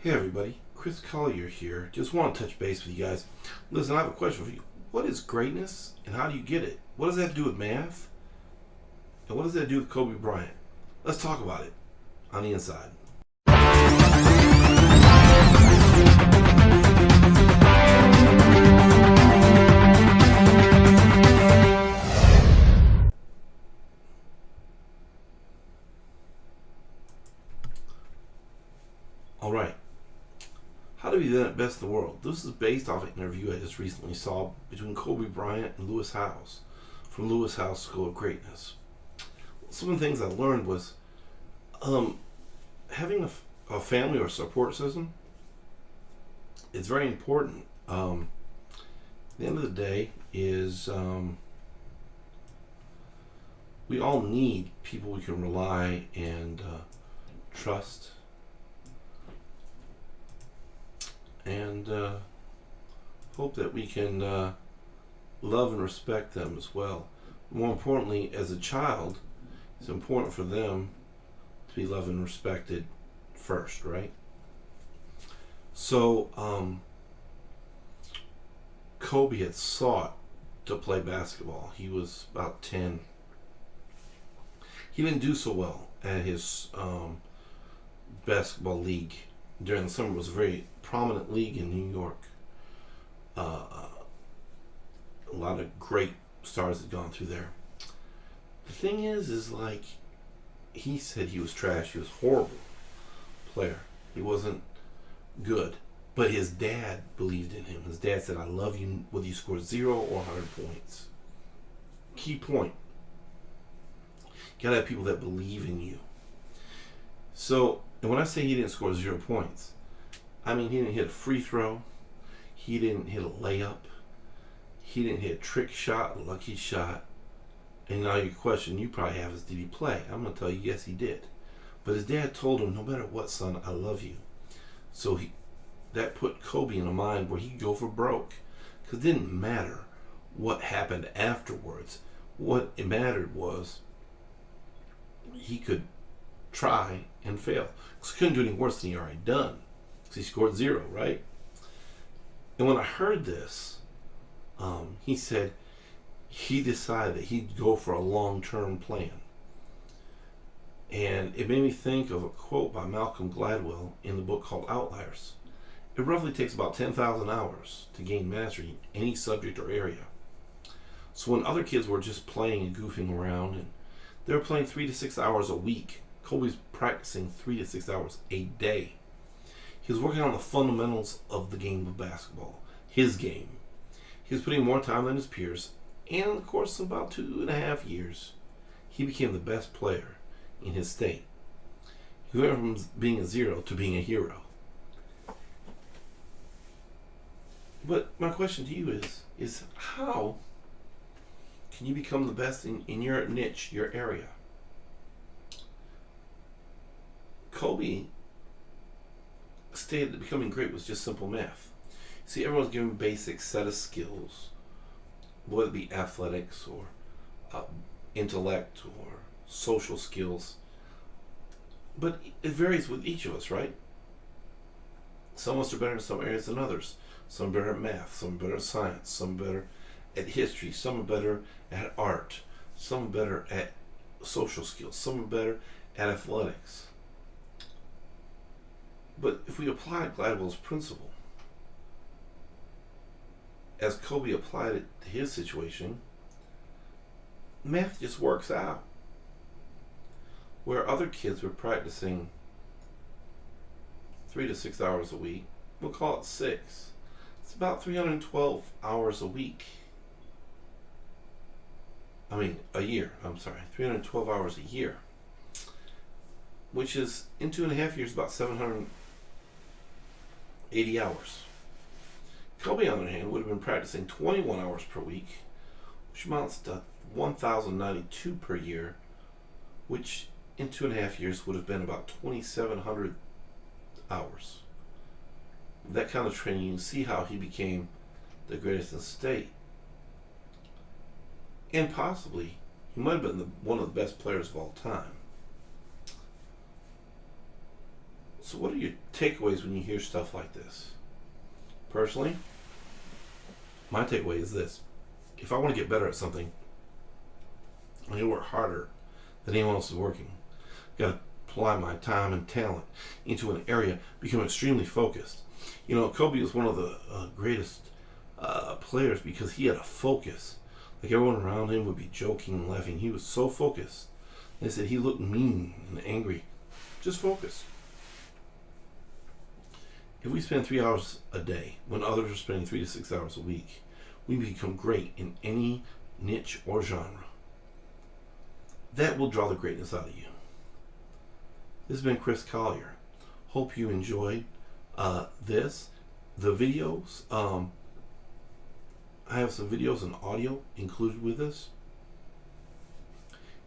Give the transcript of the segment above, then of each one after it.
Hey everybody, Chris Collier here. Just want to touch base with you guys. Listen, I have a question for you. What is greatness and how do you get it? What does that have to do with math? And what does that have to do with Kobe Bryant? Let's talk about it on the inside. Alright. How to be the best in the world? This is based off an interview I just recently saw between Kobe Bryant and Lewis Howes from Lewis Howes School of Greatness. Some of the things I learned was having a family or support system is very important. At the end of the day is we all need people we can rely and trust and hope that we can love and respect them as well. More importantly, as a child, it's important for them to be loved and respected first, right? So, Kobe had sought to play basketball. He was about 10. He didn't do so well at his basketball league during the summer. It was a very prominent league in New York. A lot of great stars had gone through there. The thing is like he said he was trash. He was a horrible player. He wasn't good. But his dad believed in him. His dad said, "I love you whether you score 0 or 100 points." Key point. You gotta have people that believe in you. So, and when I say he didn't score 0 points, I mean he didn't hit a free throw, he didn't hit a layup, he didn't hit a trick shot, a lucky shot. And now your question you probably have is, did he play? I'm going to tell you, yes, he did. But his dad told him, no matter what, son, I love you. So that put Kobe in a mind where he could go for broke. Because it didn't matter what happened afterwards. What it mattered was he could try and fail. Because he couldn't do any worse than he already done. Because he scored 0, right? And when I heard this, he said he decided that he'd go for a long-term plan. And it made me think of a quote by Malcolm Gladwell in the book called Outliers. It roughly takes about 10,000 hours to gain mastery in any subject or area. So when other kids were just playing and goofing around, and they were playing 3 to 6 hours a week, Kobe's practicing 3 to 6 hours a day. He was working on the fundamentals of the game of basketball, his game. He was putting more time than his peers, and in the course of about 2.5 years, he became the best player in his state. He went from being a 0 to being a hero. But my question to you is how can you become the best in your niche, your area? Kobe stated that becoming great was just simple math. See, everyone's given a basic set of skills, whether it be athletics or intellect or social skills. But it varies with each of us, right? Some of us are better in some areas than others. Some are better at math, some are better at science, some are better at history, some are better at art, some are better at social skills, some are better at athletics. But if we apply Gladwell's principle, as Kobe applied it to his situation, math just works out. Where other kids were practicing 3 to 6 hours a week, we'll call it 6. It's about 312 hours a week. A year, 312 hours a year. Which is, in 2.5 years, about 780 hours. Kobe, on the other hand, would have been practicing 21 hours per week, which amounts to 1,092 per year, which in 2.5 years would have been about 2,700 hours. That kind of training, you can see how he became the greatest in the state. And possibly, he might have been one of the best players of all time. So what are your takeaways when you hear stuff like this? Personally, my takeaway is this. If I want to get better at something, I need to work harder than anyone else is working. Got to apply my time and talent into an area, become extremely focused. You know, Kobe was one of the greatest players because he had a focus. Like everyone around him would be joking and laughing. He was so focused. They said he looked mean and angry. Just focus. If we spend 3 hours a day when others are spending 3 to 6 hours a week, we become great in any niche or genre. That will draw the greatness out of you. This has been Chris Collier. Hope you enjoyed the videos. I have some videos and audio included with this.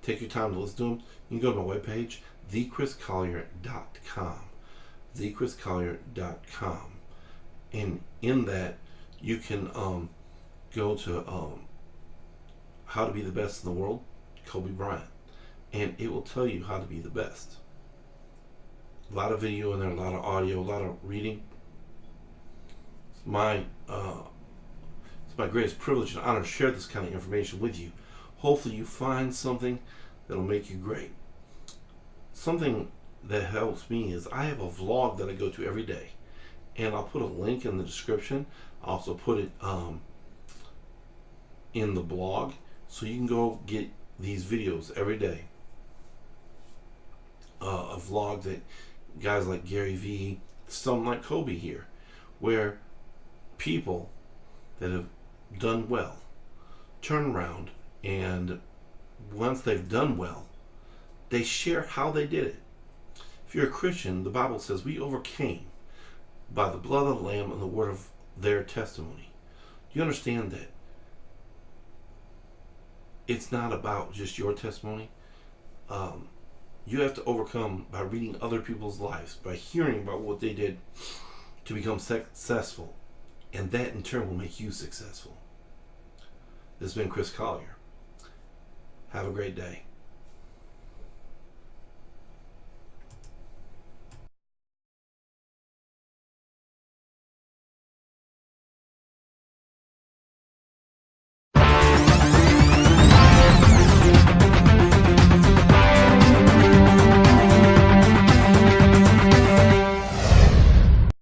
Take your time to listen to them. You can go to my webpage, thechriscollier.com. thechriscollier.com. And in that, you can go to how to be the best in the world, Kobe Bryant. And it will tell you how to be the best. A lot of video in there, a lot of audio, a lot of reading. It's my greatest privilege and honor to share this kind of information with you. Hopefully you find something that'll make you great. Something that helps me is I have a vlog that I go to every day, and I'll put a link in the description. I'll also put it in the blog, so you can go get these videos every day. A vlog that guys like Gary Vee, some like Kobe here, where people that have done well turn around, and once they've done well, they share how they did it. If you're a Christian, the Bible says we overcame by the blood of the Lamb and the word of their testimony. Do you understand that it's not about just your testimony? You have to overcome by reading other people's lives, by hearing about what they did to become successful, and that in turn will make you successful. This has been Chris Collier. Have a great day.